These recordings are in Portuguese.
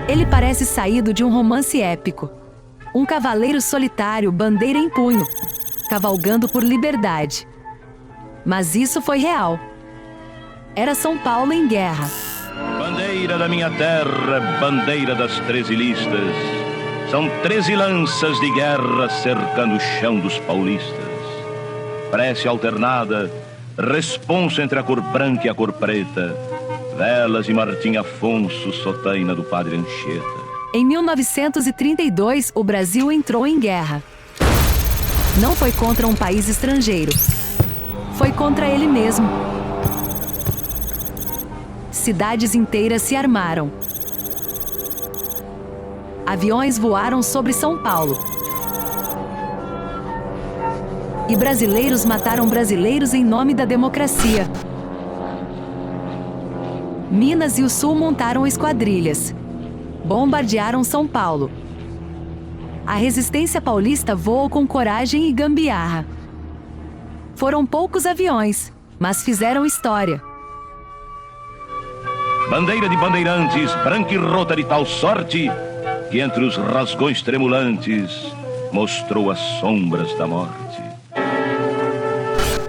Ele parece saído de um romance épico. Um cavaleiro solitário, bandeira em punho, cavalgando por liberdade. Mas isso foi real. Era São Paulo em guerra. Bandeira da minha terra, bandeira das 13 listas. São 13 lanças de guerra cercando o chão dos paulistas. Prece alternada, responso entre a cor branca e a cor preta. Velas e Martim Afonso, sotaina do padre Anchieta. Em 1932, o Brasil entrou em guerra. Não foi contra um país estrangeiro. Foi contra ele mesmo. Cidades inteiras se armaram. Aviões voaram sobre São Paulo. E brasileiros mataram brasileiros em nome da democracia. Minas e o Sul montaram esquadrilhas. Bombardearam São Paulo. A resistência paulista voou com coragem e gambiarra. Foram poucos aviões, mas fizeram história. Bandeira de bandeirantes, branca e rota de tal sorte, que entre os rasgões tremulantes mostrou as sombras da morte.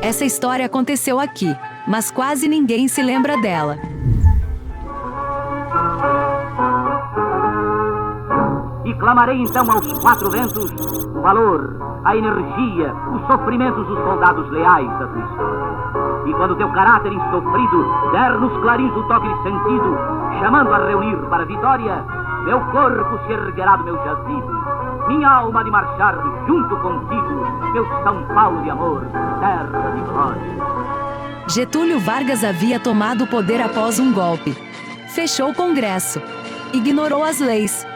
Essa história aconteceu aqui, mas quase ninguém se lembra dela. E clamarei então aos 4 ventos o valor, a energia, os sofrimentos dos soldados leais da tua história. E quando teu caráter insofrido der nos clarins o toque de sentido, chamando a reunir para a vitória, meu corpo se erguerá do meu jazido, minha alma de marchar junto contigo, meu São Paulo de amor, terra de glória. Getúlio Vargas havia tomado o poder após um golpe. Fechou o Congresso, ignorou as leis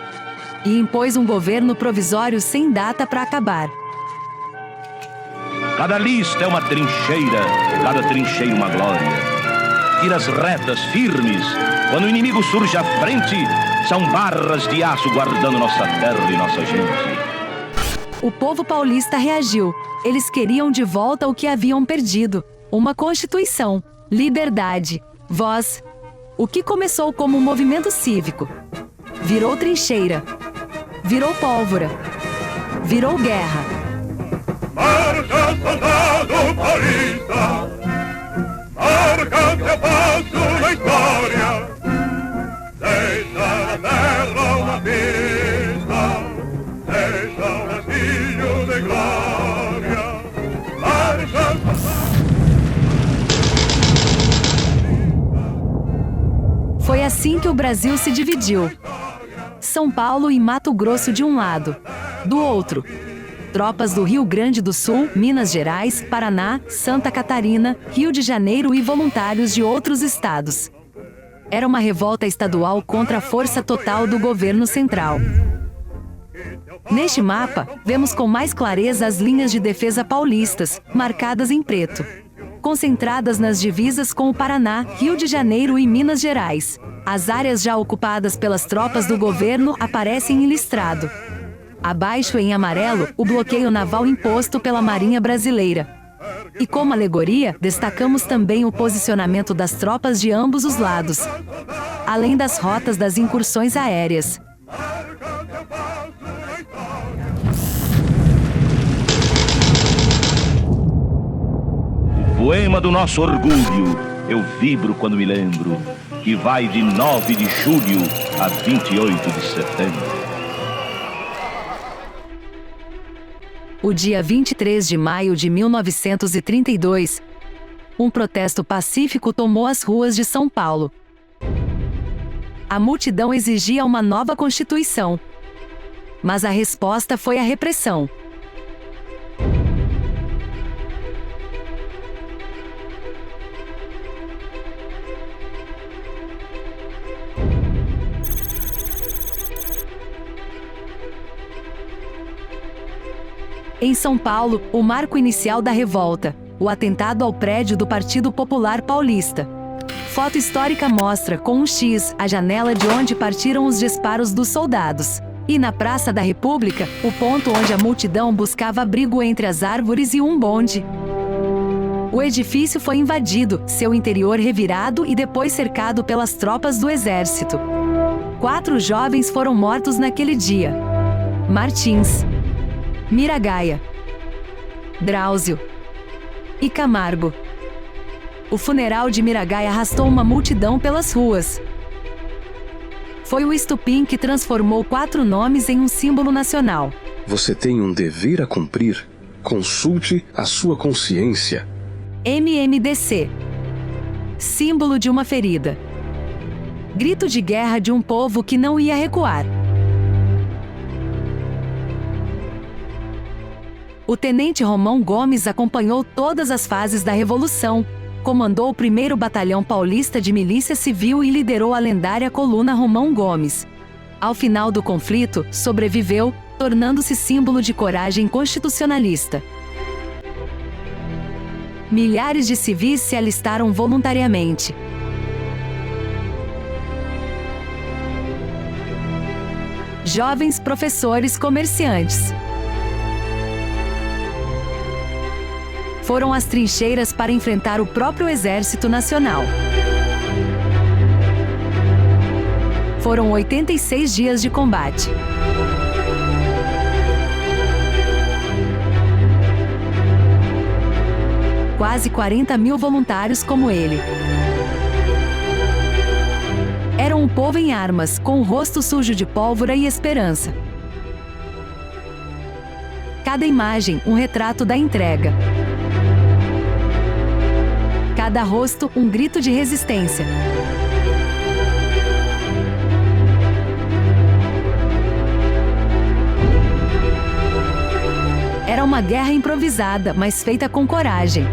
e impôs um governo provisório sem data para acabar. Cada lista é uma trincheira, cada trincheira uma glória. Tiras retas, firmes, quando o inimigo surge à frente, são barras de aço guardando nossa terra e nossa gente. O povo paulista reagiu. Eles queriam de volta o que haviam perdido. Uma Constituição, liberdade, voz. O que começou como um movimento cívico virou trincheira, virou pólvora, virou guerra. Marcha, soldado paulista, marca teu passo na história, deixa na terra uma pista, deixa um rastilho de glória. Marcha, Foi assim que o Brasil se dividiu. São Paulo e Mato Grosso de um lado. Do outro, tropas do Rio Grande do Sul, Minas Gerais, Paraná, Santa Catarina, Rio de Janeiro e voluntários de outros estados. Era uma revolta estadual contra a força total do governo central. Neste mapa, vemos com mais clareza as linhas de defesa paulistas, marcadas em preto, concentradas nas divisas com o Paraná, Rio de Janeiro e Minas Gerais. As áreas já ocupadas pelas tropas do governo aparecem em listrado. Abaixo, em amarelo, o bloqueio naval imposto pela Marinha Brasileira. E como alegoria, destacamos também o posicionamento das tropas de ambos os lados, além das rotas das incursões aéreas. O poema do nosso orgulho, eu vibro quando me lembro, que vai de 9 de julho a 28 de setembro. O dia 23 de maio de 1932, um protesto pacífico tomou as ruas de São Paulo. A multidão exigia uma nova Constituição, mas a resposta foi a repressão. Em São Paulo, o marco inicial da revolta, o atentado ao prédio do Partido Popular Paulista. Foto histórica mostra, com um X, a janela de onde partiram os disparos dos soldados. E na Praça da República, o ponto onde a multidão buscava abrigo entre as árvores e um bonde. O edifício foi invadido, seu interior revirado e depois cercado pelas tropas do exército. 4 jovens foram mortos naquele dia: Martins, Miragaia, Drauzio e Camargo. O funeral de Miragaia arrastou uma multidão pelas ruas. Foi o estupim que transformou 4 nomes em um símbolo nacional. Você tem um dever a cumprir. Consulte a sua consciência. MMDC. Símbolo de uma ferida. Grito de guerra de um povo que não ia recuar. O tenente Romão Gomes acompanhou todas as fases da Revolução, comandou o 1º Batalhão Paulista de Milícia Civil e liderou a lendária coluna Romão Gomes. Ao final do conflito, sobreviveu, tornando-se símbolo de coragem constitucionalista. Milhares de civis se alistaram voluntariamente. Jovens, professores, comerciantes. Foram às trincheiras para enfrentar o próprio Exército Nacional. Foram 86 dias de combate. Quase 40 mil voluntários como ele. Eram um povo em armas, com o rosto sujo de pólvora e esperança. Cada imagem, um retrato da entrega. Cada rosto, um grito de resistência. Era uma guerra improvisada, mas feita com coragem.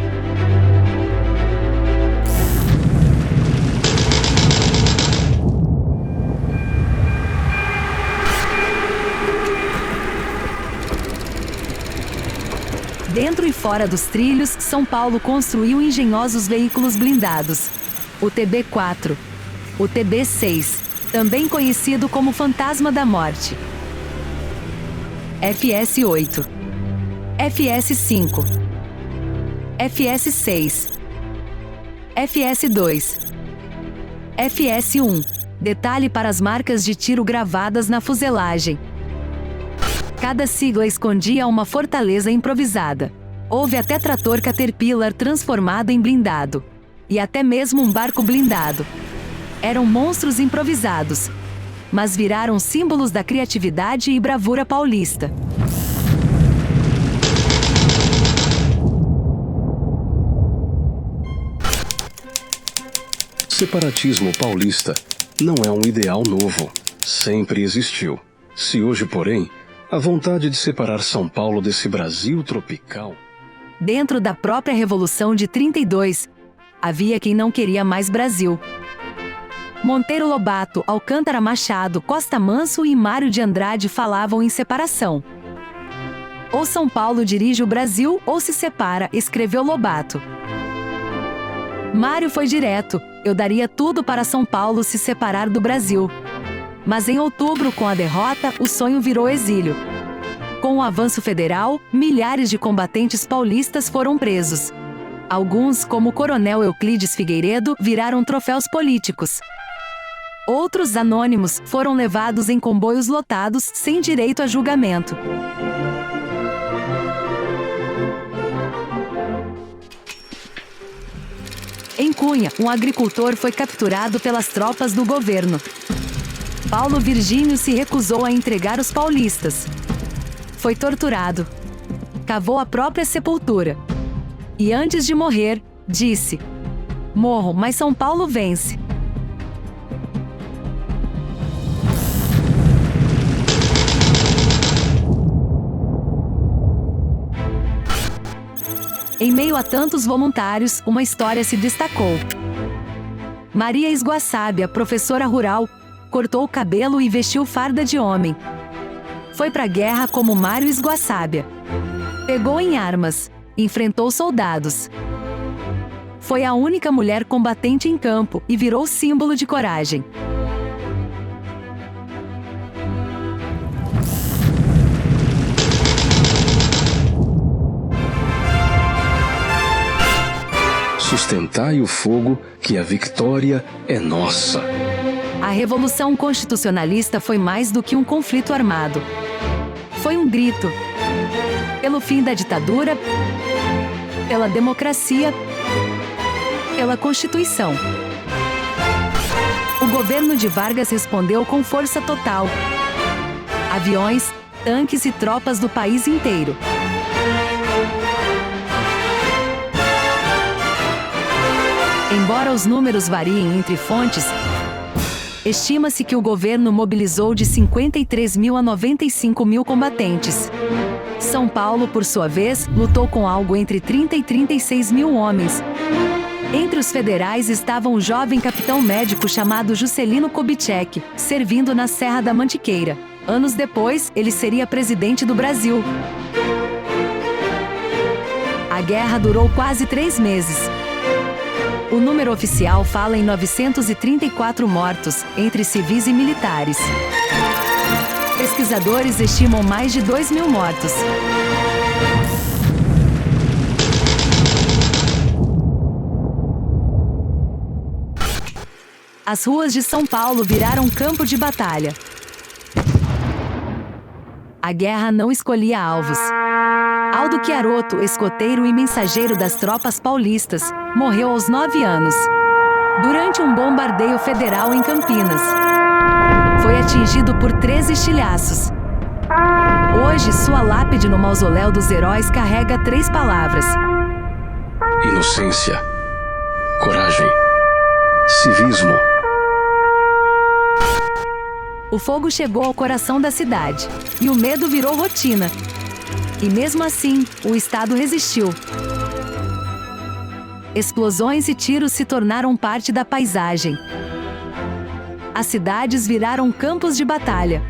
Dentro e fora dos trilhos, São Paulo construiu engenhosos veículos blindados. O TB4, o TB6, também conhecido como Fantasma da Morte. FS8, FS5, FS6, FS2, FS1. Detalhe para as marcas de tiro gravadas na fuselagem. Cada sigla escondia uma fortaleza improvisada. Houve até trator Caterpillar transformado em blindado. E até mesmo um barco blindado. Eram monstros improvisados, mas viraram símbolos da criatividade e bravura paulista. Separatismo paulista não é um ideal novo. Sempre existiu. Se hoje, porém, a vontade de separar São Paulo desse Brasil tropical... Dentro da própria Revolução de 32, havia quem não queria mais Brasil. Monteiro Lobato, Alcântara Machado, Costa Manso e Mário de Andrade falavam em separação. Ou São Paulo dirige o Brasil ou se separa, escreveu Lobato. Mário foi direto: eu daria tudo para São Paulo se separar do Brasil. Mas em outubro, com a derrota, o sonho virou exílio. Com o avanço federal, milhares de combatentes paulistas foram presos. Alguns, como o coronel Euclides Figueiredo, viraram troféus políticos. Outros, anônimos, foram levados em comboios lotados, sem direito a julgamento. Em Cunha, um agricultor foi capturado pelas tropas do governo. Paulo Virgínio se recusou a entregar os paulistas. Foi torturado. Cavou a própria sepultura. E antes de morrer, disse: morro, mas São Paulo vence. Em meio a tantos voluntários, uma história se destacou. Maria Esguaçábia, professora rural, cortou o cabelo e vestiu farda de homem. Foi pra guerra como Mário Esguaçábia. Pegou em armas, enfrentou soldados. Foi a única mulher combatente em campo e virou símbolo de coragem. Sustentai o fogo, que a vitória é nossa. A Revolução Constitucionalista foi mais do que um conflito armado. Foi um grito pelo fim da ditadura, pela democracia, pela Constituição. O governo de Vargas respondeu com força total. Aviões, tanques e tropas do país inteiro. Embora os números variem entre fontes, estima-se que o governo mobilizou de 53 mil a 95 mil combatentes. São Paulo, por sua vez, lutou com algo entre 30 e 36 mil homens. Entre os federais estava um jovem capitão médico chamado Juscelino Kubitschek, servindo na Serra da Mantiqueira. Anos depois, ele seria presidente do Brasil. A guerra durou quase 3 meses. O número oficial fala em 934 mortos, entre civis e militares. Pesquisadores estimam mais de 2 mil mortos. As ruas de São Paulo viraram campo de batalha. A guerra não escolhia alvos. Aldo Chiarotto, escoteiro e mensageiro das tropas paulistas, morreu aos 9 anos, durante um bombardeio federal em Campinas. Foi atingido por 13 estilhaços. Hoje, sua lápide no Mausoléu dos Heróis carrega 3 palavras: inocência, coragem, civismo. O fogo chegou ao coração da cidade, e o medo virou rotina. E mesmo assim, o Estado resistiu. Explosões e tiros se tornaram parte da paisagem. As cidades viraram campos de batalha.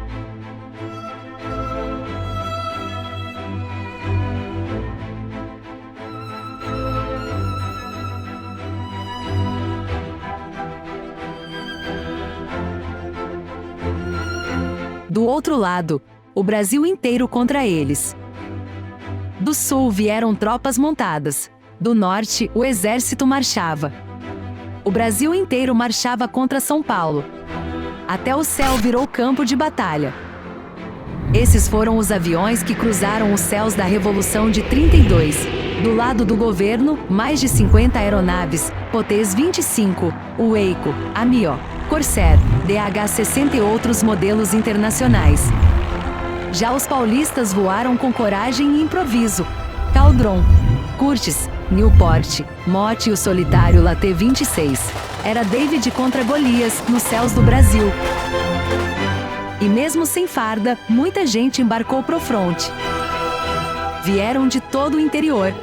Do outro lado, o Brasil inteiro contra eles. Do sul vieram tropas montadas. Do norte, o exército marchava. O Brasil inteiro marchava contra São Paulo. Até o céu virou campo de batalha. Esses foram os aviões que cruzaram os céus da Revolução de 32. Do lado do governo, mais de 50 aeronaves, Potés 25, Ueiko, Amió, Corsair, DH-60 e outros modelos internacionais. Já os paulistas voaram com coragem e improviso. Caldron, Curtiss, Newport, Mote e o solitário Laté 26. Era David contra Golias, nos céus do Brasil. E mesmo sem farda, muita gente embarcou pro fronte. Vieram de todo o interior.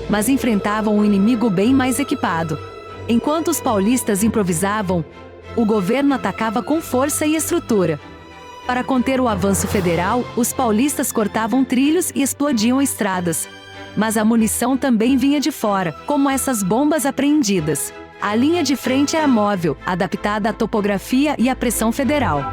Mas enfrentavam um inimigo bem mais equipado. Enquanto os paulistas improvisavam, o governo atacava com força e estrutura. Para conter o avanço federal, os paulistas cortavam trilhos e explodiam estradas. Mas a munição também vinha de fora, como essas bombas apreendidas. A linha de frente era móvel, adaptada à topografia e à pressão federal.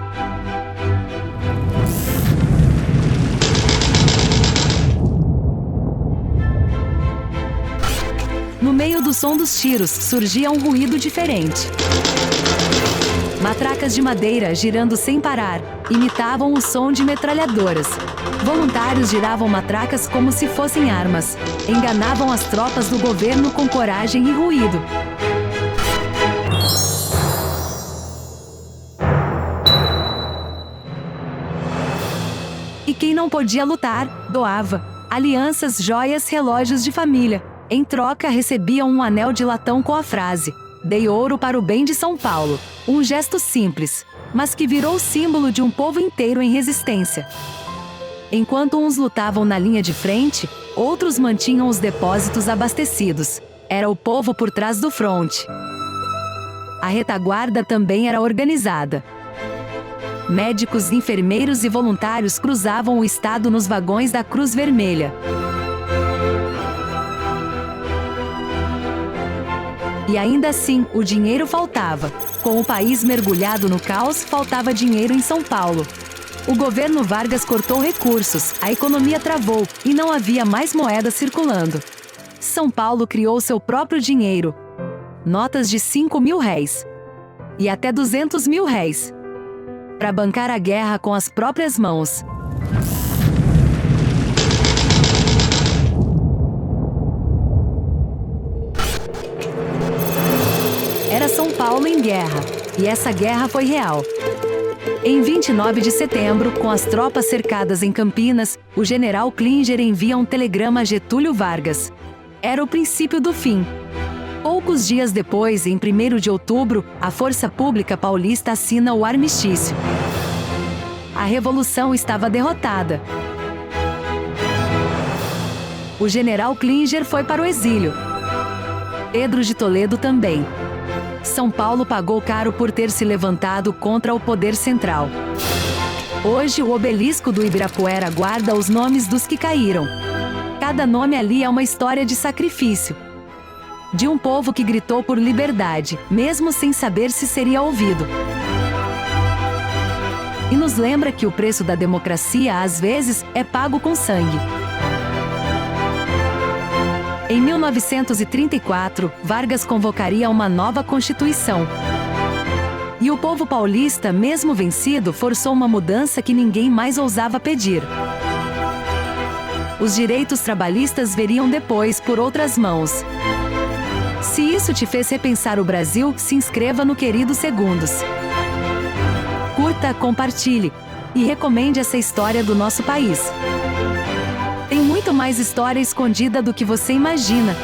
No meio do som dos tiros, surgia um ruído diferente. Matracas de madeira, girando sem parar, imitavam o som de metralhadoras. Voluntários giravam matracas como se fossem armas. Enganavam as tropas do governo com coragem e ruído. E quem não podia lutar, doava alianças, joias, relógios de família. Em troca, recebiam um anel de latão com a frase: "Dei ouro para o bem de São Paulo". Um gesto simples, mas que virou símbolo de um povo inteiro em resistência. Enquanto uns lutavam na linha de frente, outros mantinham os depósitos abastecidos. Era o povo por trás do fronte. A retaguarda também era organizada. Médicos, enfermeiros e voluntários cruzavam o estado nos vagões da Cruz Vermelha. E ainda assim, o dinheiro faltava. Com o país mergulhado no caos, faltava dinheiro em São Paulo. O governo Vargas cortou recursos, a economia travou e não havia mais moeda circulando. São Paulo criou seu próprio dinheiro. Notas de 5.000 réis. E até 200.000 réis. Para bancar a guerra com as próprias mãos. Era São Paulo em guerra. E essa guerra foi real. Em 29 de setembro, com as tropas cercadas em Campinas, o general Klinger envia um telegrama a Getúlio Vargas. Era o princípio do fim. Poucos dias depois, em 1º de outubro, a Força Pública Paulista assina o armistício. A Revolução estava derrotada. O general Klinger foi para o exílio. Pedro de Toledo também. São Paulo pagou caro por ter se levantado contra o poder central. Hoje, o obelisco do Ibirapuera guarda os nomes dos que caíram. Cada nome ali é uma história de sacrifício. De um povo que gritou por liberdade, mesmo sem saber se seria ouvido. E nos lembra que o preço da democracia, às vezes, é pago com sangue. Em 1934, Vargas convocaria uma nova Constituição. E o povo paulista, mesmo vencido, forçou uma mudança que ninguém mais ousava pedir. Os direitos trabalhistas veriam depois por outras mãos. Se isso te fez repensar o Brasil, se inscreva no Querido Segundos. Curta, compartilhe e recomende essa história do nosso país. Tem muito mais história escondida do que você imagina.